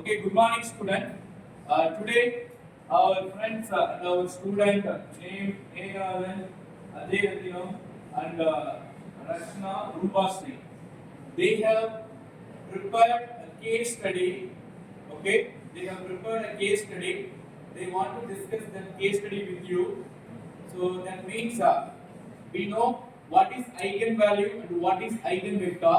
Okay, good morning, student. Today, our friends and our student named Ayan, Ajay and Rachna Rupasri, they have prepared a case study. Okay, they have prepared a case study. They want to discuss that case study with you. So that means we know what is eigenvalue and what is eigenvector,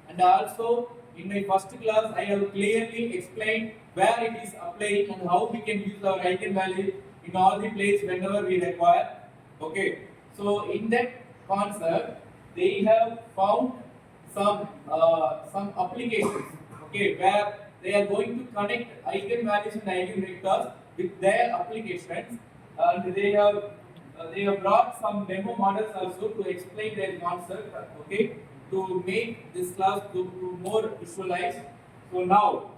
and also in my first class I have clearly explained where it is applying and how we can use our eigenvalue in all the places whenever we require. Okay, so in that concept they have found some applications. Okay, where they are going to connect eigenvalues and eigenvectors with their applications, and they have brought some demo models also to explain their concept, okay, to make this class to more visualized. So now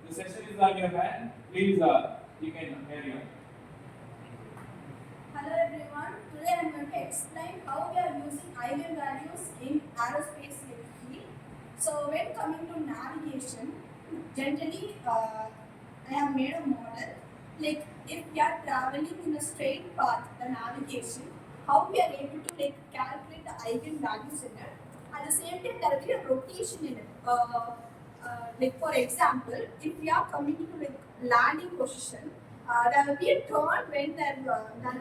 the session is on your hand. Please, you can carry on. Hello everyone. Today I am going to explain how we are using eigenvalues in aerospace field. So when coming to navigation, generally I have made a model. Like if we are traveling in a straight path, the navigation, how we are able to calculate the eigenvalues in it. At the same time, there will be a rotation in it. Like for example, if we are coming to landing position, there will be a turn when there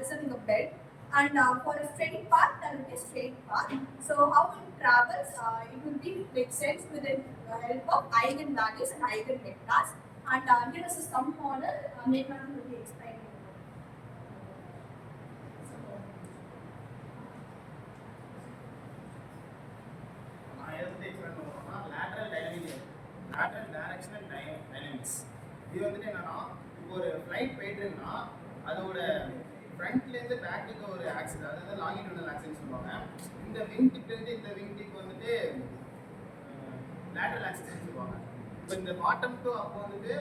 is a bed, and for a straight path there will be a straight path. So how it travels, it will be sensed with the help of eigenvalues and eigenvectors. And here is some model. Maybe ma'am will be explaining. lateral directional dynamics. இது வந்துட்டு என்னன்னா, இப்போ ஒரு flight போயிட்டு இருக்குன்னா அதோட ஃப்ரண்ட்லேருந்து பேக்குக்கு ஒரு ஆக்சிஸ், அதாவது லாங்கிடியூடல் ஆக்சிஸ் சொல்லுவாங்க. இந்த விங் டிப்லேருந்து இந்த விங் டிப் வந்துட்டு லேட்டரல் ஆக்சிஸ் சொல்லுவாங்க. இப்போ இந்த பாட்டம் டு அப்போ வந்துட்டு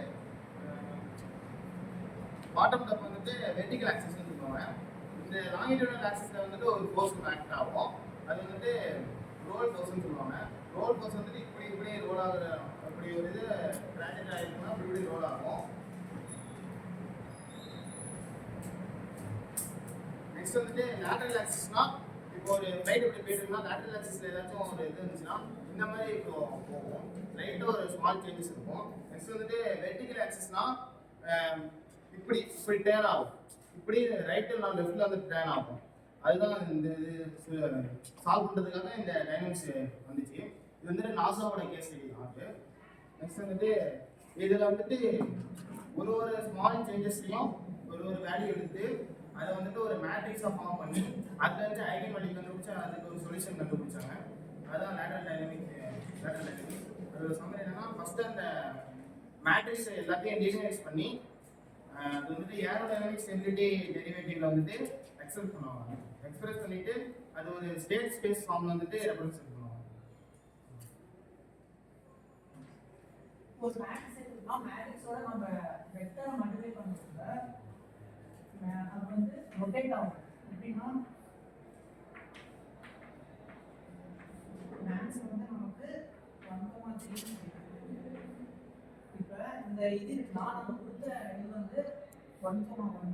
பாட்டம் டு வந்துட்டு வெர்டிகல் ஆக்சிஸ் சொல்லுவாங்க. இந்த லாங்கிடியூடல் ஆக்சிஸில் வந்துட்டு ஒரு ஃபோர்ஸ் ஆக்ட் ஆகும். அது வந்துட்டு ரோல் ஃபோர்ஸ்ன்னு சொல்லுவாங்க. ரோல் ஃபோர்ஸ் வந்துட்டு இப்படி ரோல் ஆகுற அப்படி ஒரு இது ட்ராஜெக்ட் ஆகிருக்குன்னா இப்படி ரோல் ஆகும். நெக்ஸ்ட் வந்துட்டு லேட்டரல் ஆக்சிஸ்னா, இப்போ ஒரு ஃப்ளைட் இப்படி போயிட்டுருக்குன்னா லேட்டரல் ஆக்சிஸில் ஏதாச்சும் ஒரு இது இருந்துச்சுன்னா இந்த மாதிரி போகும். லைட்டாக ஒரு ஸ்மால் சேஞ்சஸ் இருக்கும். நெக்ஸ்ட் வந்துட்டு வெர்டிகல் ஆக்சிஸ்னா இப்படி டேர்ன் ஆகும். இப்படி ரைட்டில் நான் லெஃப்டில் வந்து டேர்ன் ஆகும். அதுதான் இந்த இது சால்வ் பண்ணுறதுக்காக இந்த டைனமிக்ஸ் வந்துச்சு. இது வந்துட்டு நாசாவோட கேஸ் ஸ்டடி தான். நெக்ஸ்ட் வந்துட்டு இதில் வந்துட்டு ஒரு ஸ்மால் சேஞ்சஸ்லையும் ஒரு வேல்யூ எடுத்து அதை வந்துட்டு ஒரு மேட்ரிக்ஸாக ஃபார்ம் பண்ணி அதில் வந்து ஐகன் வேல்யூ கண்டுபிடிச்சா அதுக்கு ஒரு சொல்யூஷன் கண்டுபிடிச்சாங்க. அதுதான் லேட்டரல் டைனமிக்ஸ். அதோட சம்மரி என்னன்னா, ஃபஸ்ட்டு அந்த மேட்ரிக்ஸ் எல்லாத்தையும் டீகனைஸ் பண்ணி அது வந்துட்டு ஏரோடைனமிக் ஸ்டெபிலிட்டி டெரிவேட்டிவ்ல வந்துட்டு எக்ஸ்பிரஸ் பண்ணிட்டு அது ஒரு ஸ்டேட் ஸ்பேஸ் ஃபார்ம்ல வந்துட்டு ரெப்ரசன்ட் பண்ணுவாங்க. ஒரு மேட்ரிக்ஸ் இருக்குன்னா மேட்ரிக்ஸோட நம்ம வெக்டரை மல்டிப்ளை பண்ணுறதுல அது வந்து ரொட்டேட் ஆகும். எப்படின்னா மேட்ரிக்ஸ் வந்து நமக்கு 1,3 இப்போ இந்த இது இருக்குன்னா நம்ம கொடுத்த இது வந்து 1,1.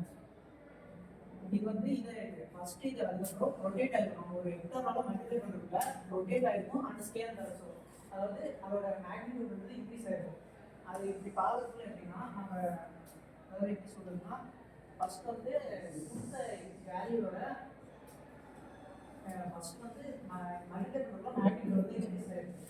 இது வந்து இதை ஃபர்ஸ்ட் இது அதுக்கப்புறம் ரொட்டேட் ஆகிருக்கும். ஒரு வெக்டரால மல்டிப்ளை பண்ணுறதுல ரொட்டேட் ஆகிருக்கும். அந்த ஸ்கேல் தரசோ, அதாவது அதோட மேக்னிடியூட் வந்து இன்க்ரீஸ் ஆகிருக்கும். அது இப்படி பார்க்கறதுல எப்படின்னா நம்ம அதாவது எப்படி சொல்றதுன்னா, ஃபர்ஸ்ட் வந்து கொடுத்த வேல்யூவோட ஃபர்ஸ்ட் வந்து மல்டிப்ளை பண்ணுறதுல மேக்னிடியூட் வந்து இன்க்ரீஸ் ஆகிருக்கும்.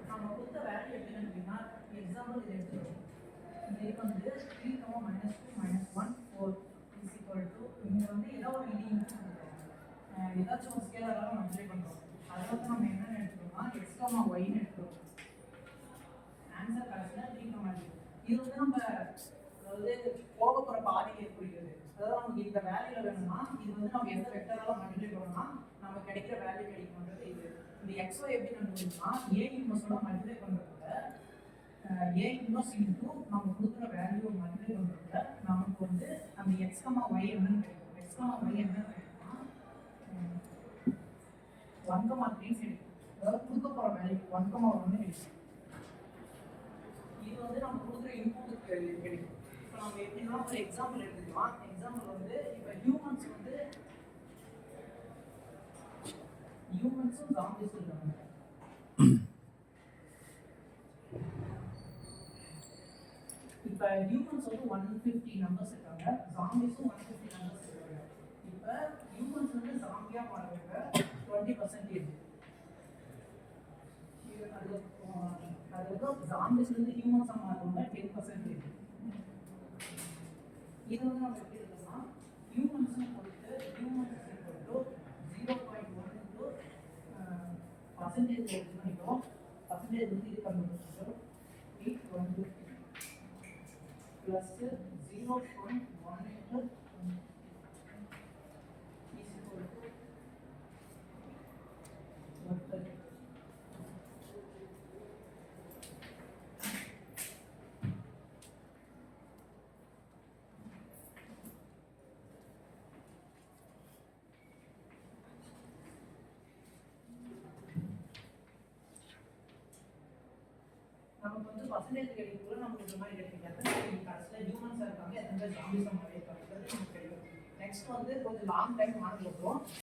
நம்ம கொடுத்த வேல்யூ எப்படின்னு அப்படின்னா, எக்ஸாம்பிள் இது எடுத்துக்கிறோம். இது வந்து 3, -2, -1, 4 இஸ் ஈக்குவல் டு இங்கே வந்து ஏதோ ஒரு இன்டிஜர் கொடுத்துருக்கோம். ஏதாச்சும் ஒரு ஸ்கேலராக மல்டிப்ளை பண்ணுறோம். அதை வந்து நம்ம என்னென்னு எடுத்துக்கிறோம்னா x, yன்னு எடுத்துக்கிறோம். ஆன்சர் கடைசியில் 3, 2. இது வந்து நம்ம அதாவது போக போகிற பாதையை குறிக்கிறது. அதாவது நமக்கு இந்த வேல்யூல வேணும்னா இது வந்து நம்ம எந்த வெக்டரால மல்டிப்ளை பண்ணோம்னா நம்ம கிடைக்கிற வேல்யூ கிடைக்கும்ன்றது இது. இந்த xy எப்படி கண்டுபிடிச்சோம்னா, a இன்வர்ஸோட மல்டிப்ளை பண்ணுறதுல a இன்வர்ஸ் இன்டூ நம்ம கொடுக்குற வேல்யூ மல்டிப்ளை பண்ணுறதுல நமக்கு வந்து அந்த x, y என்னன்னு கிடைக்கும். x, y என்ன கிடைக்கும்னா 1,3 கிடைக்கும். அதாவது கொடுக்க போகிற வேல்யூ 1,1 கிடைக்கும். இது வந்து நம்ம கொடுக்குற இன்புட்டுக்கு கிடைக்கும். இப்போ நம்ம எப்படின்னா ஒரு எக்ஸாம்பிள் எடுத்துக்கலாம். எக்ஸாம்பிள் வந்து இப்போ ஹியூமன்ஸும் ஜாம்பிஸும் இருக்காங்க. இப்போ ஹியூமன்ஸ் வந்து 150 நம்பர்ஸ் இருக்காங்க, ஜாம்பிஸும் 150 நம்பர்ஸ் இருக்காங்க. இப்போ ஹியூமன்ஸ் வந்து ஜாம்பியாக மாறுறவங்க 20%. அதுக்கப்புறம் ஜாம்பிஸ் வந்து ஹியூமன்ஸாக மாறுறவங்க 10%. இது வந்து நம்ம எப்படி இருக்குன்னா ஹியூமன்ஸ்னு பொறுத்து humans equal to 0.1 into percentage எடுத்து பண்ணிட்டோம். பர்சன்டேஜ் வந்து இது கண்டுபிடிச்சிட்டோம் 8 plus 0.1 into is equal to 130. நமக்கு வந்து பர்சன்டேஜ் கிடைக்கும்போது நமக்கு இந்த மாதிரி கிடைக்கும். கடைசியில் ஹியூமன்ஸாக இருக்காங்க, எத்தனை பேர் ஜாம்பிஸாக மாறி இருக்காங்க நமக்கு கிடைக்கும். நெக்ஸ்ட் வந்து கொஞ்சம் லாங் டைம் மாடல் இருக்கும்.